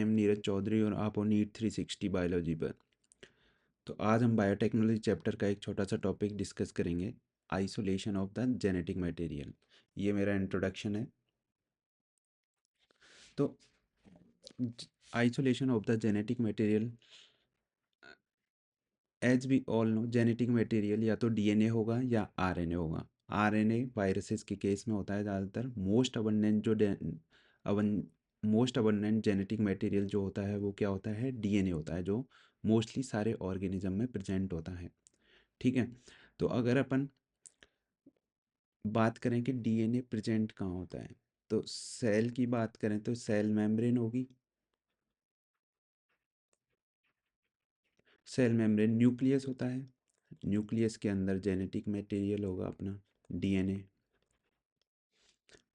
M Neeraj Chaudhary और आप हो नीट 360 बायोलॉजी पर। तो आज हम बायोटेक्नोलॉजी चैप्टर का एक छोटा सा टॉपिक डिस्कस करेंगे, isolation of the genetic material. ये मेरा इंट्रोडक्शन है। तो isolation of the genetic material, as we all know, genetic material या तो डीएनए होगा या आरएनए होगा। आरएनए वायरसेस के केस में होता है ज़्यादातर। मोस्ट अबंडेंट जेनेटिक मटेरियल जो होता है वो क्या होता है, डीएनए होता है, जो मोस्टली सारे ऑर्गेनिज्म में प्रेजेंट होता है। ठीक है। तो अगर अपन बात करें कि डीएनए प्रेजेंट कहाँ होता है, तो सेल की बात करें तो सेल मेम्ब्रेन होगी। सेल मेम्ब्रेन, न्यूक्लियस होता है, न्यूक्लियस के अंदर जेनेटिक मटेरियल होगा अपना डीएनए।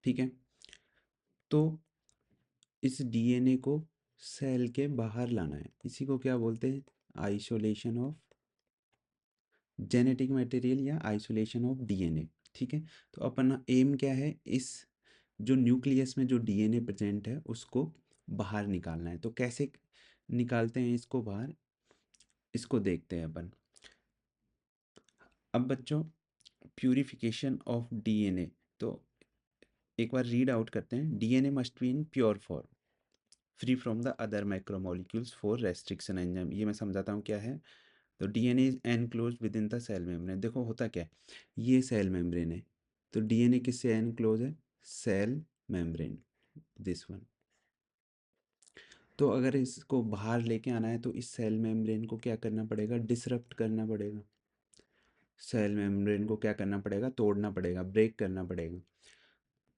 ठीक है। तो इस डीएनए को सेल के बाहर लाना है, इसी को क्या बोलते हैं, आइसोलेशन ऑफ जेनेटिक मटेरियल या आइसोलेशन ऑफ डीएनए। ठीक है। तो अपना एम क्या है, इस जो न्यूक्लियस में जो डीएनए प्रेजेंट है उसको बाहर निकालना है। तो कैसे निकालते हैं इसको बाहर, इसको देखते हैं अपन। अब बच्चों, प्यूरिफिकेशन ऑफ डीएनए, तो एक बार रीड आउट करते हैं। DNA must be in pure form, free from the other macromolecules for restriction enzyme. ये मैं समझाता हूँ क्या है। तो DNA is enclose within the cell membrane. देखो होता क्या है, ये सेल मेम्ब्रेन है, तो डीएनए किससे एनक्लोज है, सेल मेम्ब्रेन, दिस वन। तो अगर इसको बाहर लेके आना है तो इस सेल मेम्ब्रेन को क्या करना पड़ेगा, डिसरप्ट करना पड़ेगा। सेल मेम्ब्रेन को क्या करना पड़ेगा, तोड़ना पड़ेगा, ब्रेक करना पड़ेगा।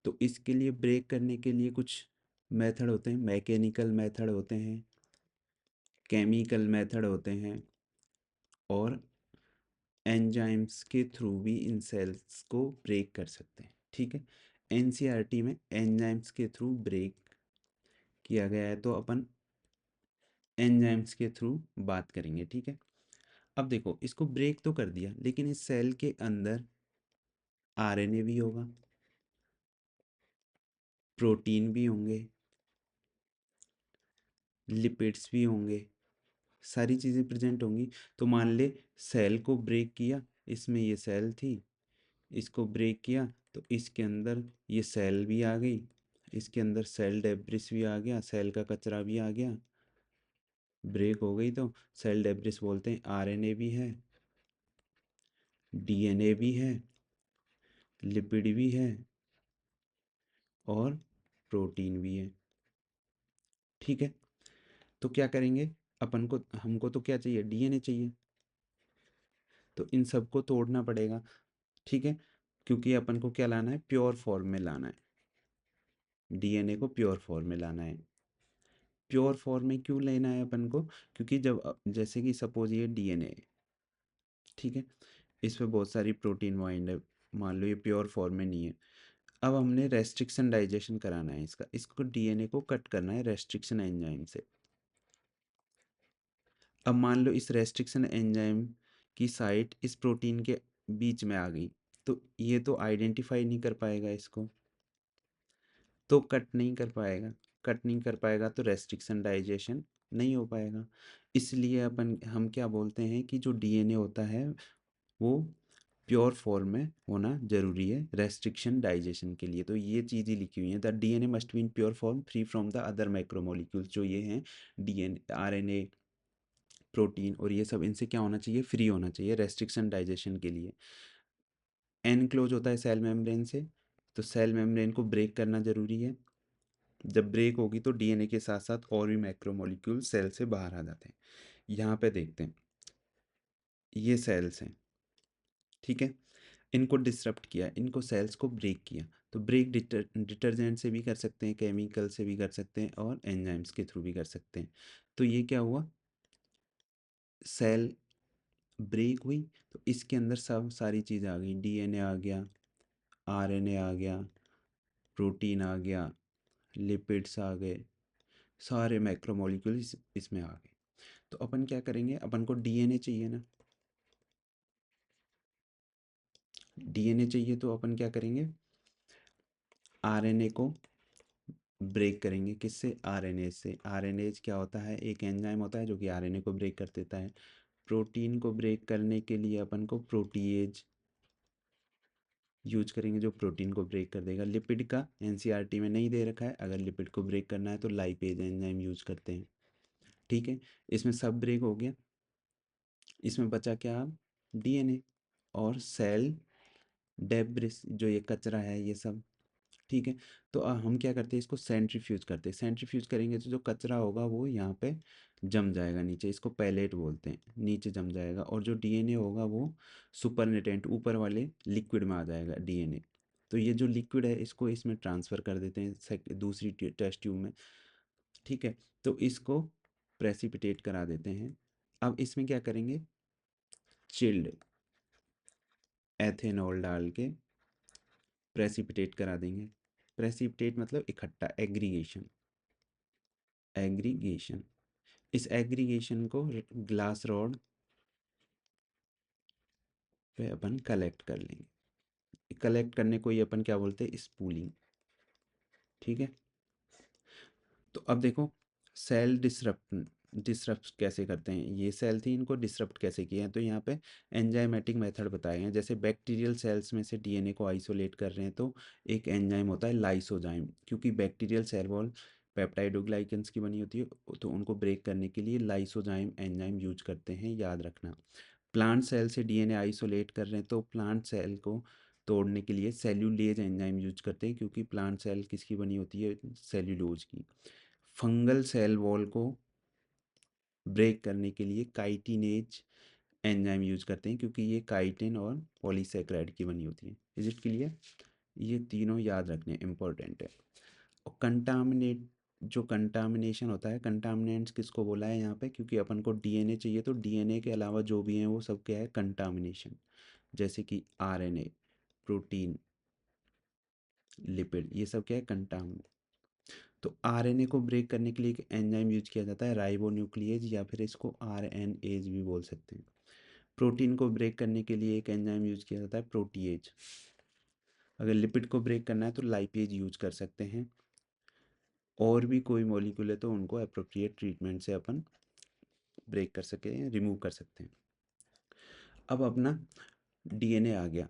तो इसके लिए ब्रेक करने के लिए कुछ मेथड होते हैं, मैकेनिकल मेथड होते हैं, केमिकल मेथड होते हैं, और एंजाइम्स के थ्रू भी इन सेल्स को ब्रेक कर सकते हैं। ठीक है। एनसीईआरटी में एंजाइम्स के थ्रू ब्रेक किया गया है, तो अपन एंजाइम्स के थ्रू बात करेंगे। ठीक है। अब देखो, इसको ब्रेक तो कर दिया, लेकिन इस सेल के अंदर आरएनए भी होगा, प्रोटीन भी होंगे, लिपिड्स भी होंगे, सारी चीज़ें प्रेजेंट होंगी। तो मान ले सेल को ब्रेक किया, इसमें ये सेल थी, इसको ब्रेक किया तो इसके अंदर ये सेल भी आ गई, इसके अंदर सेल डेब्रिस भी आ गया, सेल का कचरा भी आ गया, ब्रेक हो गई। तो सेल डेब्रिस बोलते हैं, आरएनए भी है, डीएनए भी है, लिपिड भी है, और प्रोटीन भी है। ठीक है। तो क्या करेंगे अपन को, हमको तो क्या चाहिए, डीएनए चाहिए, तो इन सबको तोड़ना पड़ेगा। ठीक है। क्योंकि अपन को क्या लाना है, प्योर फॉर्म में लाना है, डीएनए को प्योर फॉर्म में लाना है। प्योर फॉर्म में क्यों लेना है अपन को, क्योंकि जब जैसे कि सपोज ये डीएनए, ठीक है, इस पे बहुत सारी प्रोटीन वाइंड है, मान लो ये प्योर फॉर्म में नहीं है। अब हमने रेस्ट्रिक्शन डाइजेशन कराना है इसका, इसको डीएनए को कट करना है रेस्ट्रिक्शन एंजाइम से। अब मान लो इस रेस्ट्रिक्शन एंजाइम की साइट इस प्रोटीन के बीच में आ गई, तो ये तो आइडेंटिफाई नहीं कर पाएगा इसको, तो कट नहीं कर पाएगा। कट नहीं कर पाएगा तो रेस्ट्रिक्शन डाइजेशन नहीं हो पाएगा। इसलिए अपन हम क्या बोलते हैं कि जो डीएनए होता है वो प्योर फॉर्म में होना जरूरी है रेस्ट्रिक्शन डाइजेशन के लिए। तो ये चीज़ ही लिखी हुई है, the DNA must be in pure form free from the other macromolecules. जो ये हैं डीएनए, आरएनए, प्रोटीन और ये सब, इनसे क्या होना चाहिए, फ्री होना चाहिए रेस्ट्रिक्शन डाइजेशन के लिए। एनक्लोज होता है सेल मेम्ब्रेन से, तो सेल मेम्ब्रेन को ब्रेक करना जरूरी है। जब ब्रेक होगी तो डीएनए के साथ साथ और भी मैक्रोमोलिक्यूल सेल से बाहर आ जाते हैं। यहाँ पे देखते हैं, ये सेल्स हैं, ठीक है, इनको डिसरप्ट किया, इनको सेल्स को ब्रेक किया। तो ब्रेक डिटर्जेंट से भी कर सकते हैं, केमिकल से भी कर सकते हैं, और एंजाइम्स के थ्रू भी कर सकते हैं। तो ये क्या हुआ, सेल ब्रेक हुई, तो इसके अंदर सब सारी चीज़ें आ गई, डीएनए आ गया, आरएनए आ गया, प्रोटीन आ गया, लिपिड्स आ गए, सारे मैक्रोमोलिक्यूल इसमें आ गए। तो अपन क्या करेंगे, अपन को डीएनए चाहिए ना, डीएनए चाहिए, तो अपन क्या करेंगे, आरएनए को ब्रेक करेंगे किससे? आरएनए से। आरएनएज क्या होता है? एक एंजाइम होता है जो कि आरएनए को ब्रेक कर देता है। प्रोटीन को ब्रेक करने के लिए अपन को प्रोटीएज यूज करेंगे जो प्रोटीन को ब्रेक कर देगा। लिपिड का एनसीईआरटी में नहीं दे रखा है, अगर लिपिड को ब्रेक करना है तो लाइपेज एंजाइम यूज करते हैं। ठीक है, इसमें सब ब्रेक हो गया। इसमें बचा क्या? डीएनए और सेल डेब्रिस, जो ये कचरा है ये सब। ठीक है, तो हम क्या करते हैं, इसको सेंट्रीफ्यूज करते हैं। सेंट्रीफ्यूज करेंगे तो जो कचरा होगा वो यहाँ पे जम जाएगा नीचे, इसको पैलेट बोलते हैं, नीचे जम जाएगा। और जो डीएनए होगा वो सुपरनेटेंट ऊपर वाले लिक्विड में आ जाएगा डीएनए। तो ये जो लिक्विड है इसको इसमें ट्रांसफ़र कर देते हैं दूसरी टेस्ट ट्यूब में। ठीक है, तो इसको प्रेसिपिटेट करा देते हैं। अब इसमें क्या करेंगे, चिल्ड एथेनॉल डाल के प्रेसिपिटेट करा देंगे। प्रेसिपिटेट मतलब इकट्ठा, एग्रीगेशन। एग्रीगेशन, इस एग्रीगेशन को ग्लास रॉड पे अपन कलेक्ट कर लेंगे। कलेक्ट करने को ही अपन क्या बोलते हैं, स्पूलिंग। ठीक है, तो अब देखो सेल डिसरप्ट कैसे करते हैं। ये सेल थी, इनको डिसरप्ट कैसे किए हैं, तो यहाँ पे एंजाइमेटिक मेथड बताए हैं। जैसे बैक्टीरियल सेल्स में से डीएनए को आइसोलेट कर रहे हैं तो एक एंजाइम होता है लाइसोजाइम, क्योंकि बैक्टीरियल सेल वॉल पेप्टाइडोग्लाइकन्स की बनी होती है, तो उनको ब्रेक करने के लिए लाइसोजाइम एंजाइम यूज करते हैं, याद रखना। प्लांट सेल से डीएनए आइसोलेट कर रहे हैं तो प्लांट सेल को तोड़ने के लिए सेल्यूलेज एंजाइम यूज करते हैं, क्योंकि प्लांट सेल किसकी बनी होती है, सेल्यूलोज की। फंगल सेल वॉल को ब्रेक करने के लिए काइटिनेज एंजाइम यूज करते हैं, क्योंकि ये काइटिन और पॉलीसेकेराइड की बनी होती है। Is it clear? ये तीनों याद रखने इंपॉर्टेंट है। और कंटामिनेट, जो कंटामिनेशन होता है, कंटामिनेंट्स किसको बोला है यहाँ पे, क्योंकि अपन को डीएनए चाहिए तो डीएनए के अलावा जो भी हैं वो सब क्या है, कंटामिनेशन। जैसे कि आरएनए, प्रोटीन, लिपिड, ये सब क्या है, कंटामिनेशन। तो आरएनए को ब्रेक करने के लिए एक एंजाइम यूज किया जाता है, राइबोन्यूक्लिएज, या फिर इसको आरएनएज भी बोल सकते हैं। प्रोटीन को ब्रेक करने के लिए एक एंजाइम यूज किया जाता है, प्रोटीएज। अगर लिपिड को ब्रेक करना है तो लाइपेज यूज कर सकते हैं। और भी कोई मॉलिक्यूल है तो उनको अप्रोप्रिएट ट्रीटमेंट से अपन ब्रेक कर सके हैं, रिमूव कर सकते हैं। अब अपना डीएनए आ गया,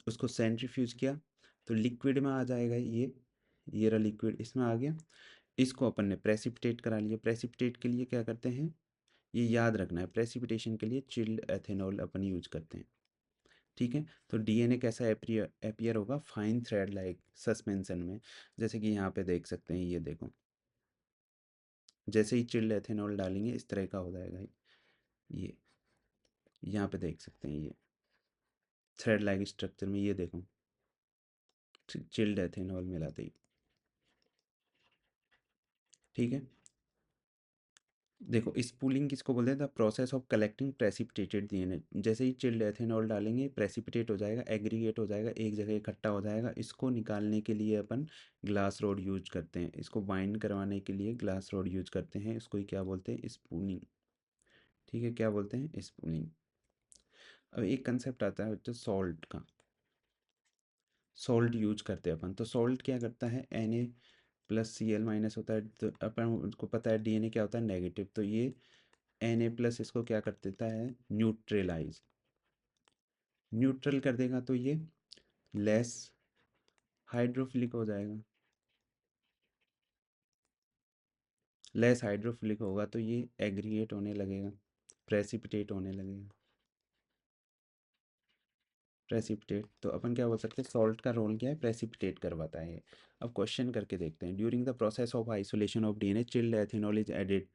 उसको सेंट्रीफ्यूज किया तो लिक्विड में आ जाएगा। ये रहा लिक्विड, इसमें आ गया। इसको अपन ने प्रेसिपिटेट करा लिया। प्रेसिपिटेट के लिए क्या करते हैं, ये याद रखना है, प्रेसिपिटेशन के लिए चिल्ड एथेनॉल अपन यूज करते हैं। ठीक है, तो डीएनए कैसा अपीयर होगा, फाइन थ्रेड लाइक सस्पेंशन में। जैसे कि यहाँ पे देख सकते हैं, ये देखो, जैसे ही चिल्ड एथेनॉल डालेंगे इस तरह का हो जाएगा। ये यहाँ पे देख सकते हैं, ये थ्रेड लाइक स्ट्रक्चर में, ये देखो चिल्ड एथेनॉल मिलाते ही। ठीक है, देखो स्पूलिंग किसको बोलते हैं, the process of collecting precipitated DNA. जैसे ही चिल्ड एथेनॉल डालेंगे प्रेसिपिटेट हो जाएगा, एग्रीगेट हो जाएगा, एक जगह इकट्ठा हो जाएगा। इसको निकालने के लिए अपन ग्लास रोड यूज करते हैं, इसको बाइंड करवाने के लिए ग्लास रोड यूज करते हैं। इसको ही क्या बोलते हैं, स्पूलिंग। ठीक है, क्या बोलते हैं, स्पूलिंग। अब एक कंसेप्ट आता है तो सॉल्ट का, सॉल्ट यूज करते हैं अपन। तो सॉल्ट क्या करता है, Na+Cl- होता है, तो अपन उनको पता है डीएनए क्या होता है, नेगेटिव। तो ये Na+ इसको क्या कर देता है, न्यूट्रलाइज, न्यूट्रल कर देगा, तो ये लेस हाइड्रोफिलिक हो जाएगा। लेस हाइड्रोफिलिक होगा तो ये एग्रीगेट होने लगेगा, प्रेसिपिटेट होने लगेगा। प्रेसिपिटेट, तो अपन क्या बोल सकते हैं, सॉल्ट का रोल क्या है, प्रेसिपिटेट करवाता है ये। अब क्वेश्चन करके देखते हैं। During the process of isolation of DNA chilled ethanol is added.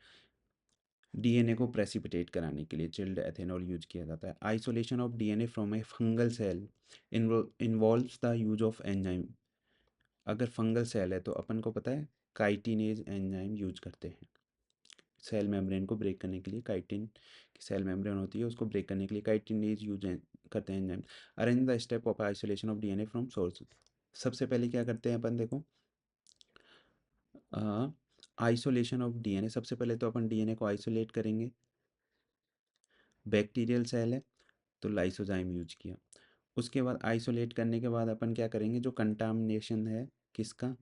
DNA को प्रेसिपिटेट कराने के लिए चिल्ड एथेनॉल यूज किया जाता है। Isolation of DNA from a fungal cell involves the use of enzyme. अगर फंगल सेल है तो अपन को पता है काइटिनेज एंजाइम यूज करते हैं। सेल मेम्ब्रेन को ब्रेक करने के लिए, काइटिन की सेल मेम्ब्रेन होती है, उसको ब्रेक करने के लिए काइटिनेज यूज करते हैं enzyme. Arrange the step of isolation of DNA from source. सबसे पहले क्या करते हैं अपन, देखो आइसोलेशन ऑफ डीएनए। सबसे पहले तो अपन डीएनए को आइसोलेट करेंगे। बैक्टीरियल सेल है तो लाइसोजाइम यूज किया। उसके बाद आइसोलेट करने के बाद अपन क्या करेंगे, जो कंटामिनेशन है किसका,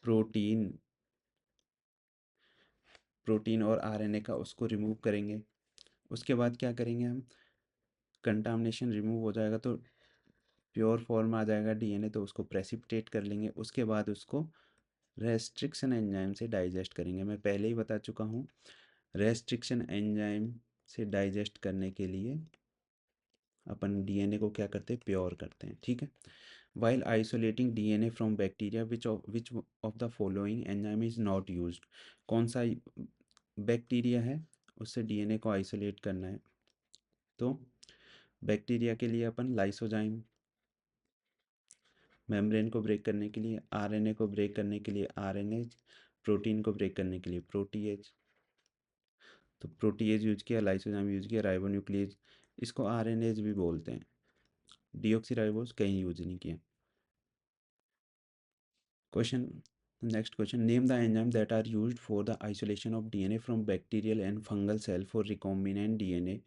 प्रोटीन प्रोटीन और आरएनए का उसको रिमूव करेंगे। उसके बाद क्या करेंगे हम, कंटामिनेशन रिमूव हो जाएगा तो प्योर फॉर्म आ जाएगा डीएनए, तो उसको प्रेसिपिटेट कर लेंगे। उसके बाद उसको रेस्ट्रिक्शन एंजाइम से डाइजेस्ट करेंगे। मैं पहले ही बता चुका हूँ, रेस्ट्रिक्शन एंजाइम से डाइजेस्ट करने के लिए अपन डीएनए को क्या करते हैं, प्योर करते हैं, ठीक है। While isolating DNA from bacteria which of the following enzyme is not used. कौन सा बैक्टीरिया है, उससे डीएनए को आइसोलेट करना है, तो बैक्टीरिया के लिए अपन लाइसोजाइम, मेम्ब्रेन को ब्रेक करने के लिए आरएनए को ब्रेक करने के लिए आरएनएज, प्रोटीन को ब्रेक करने के लिए प्रोटीएज। तो प्रोटीएज यूज किया, लाइसोजाइम यूज किया, राइबोन्यूक्लियेज, इसको आरएनएज भी बोलते हैं। डीऑक्सीराइबोज कहीं यूज नहीं किया। Question, next question, name the enzyme that are used for the isolation of DNA from bacterial and fungal cell for recombinant DNA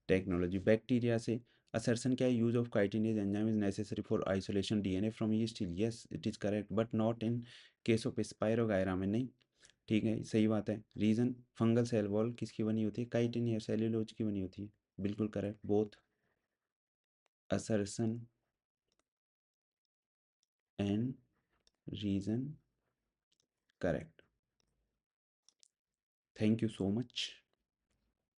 technology. Bacteria से असर्शन क्या है, use of chitinase enzyme is necessary for isolation DNA from yeast. Yes it is correct, but not in case of spirogyra में नहीं। ठीक है, सही बात है। रीजन, फंगल सेल वॉल किसकी बनी होती है, काइटिन या सेल्यूलोज की बनी होती है। बिल्कुल correct, both assertion and reason correct. Thank you so much.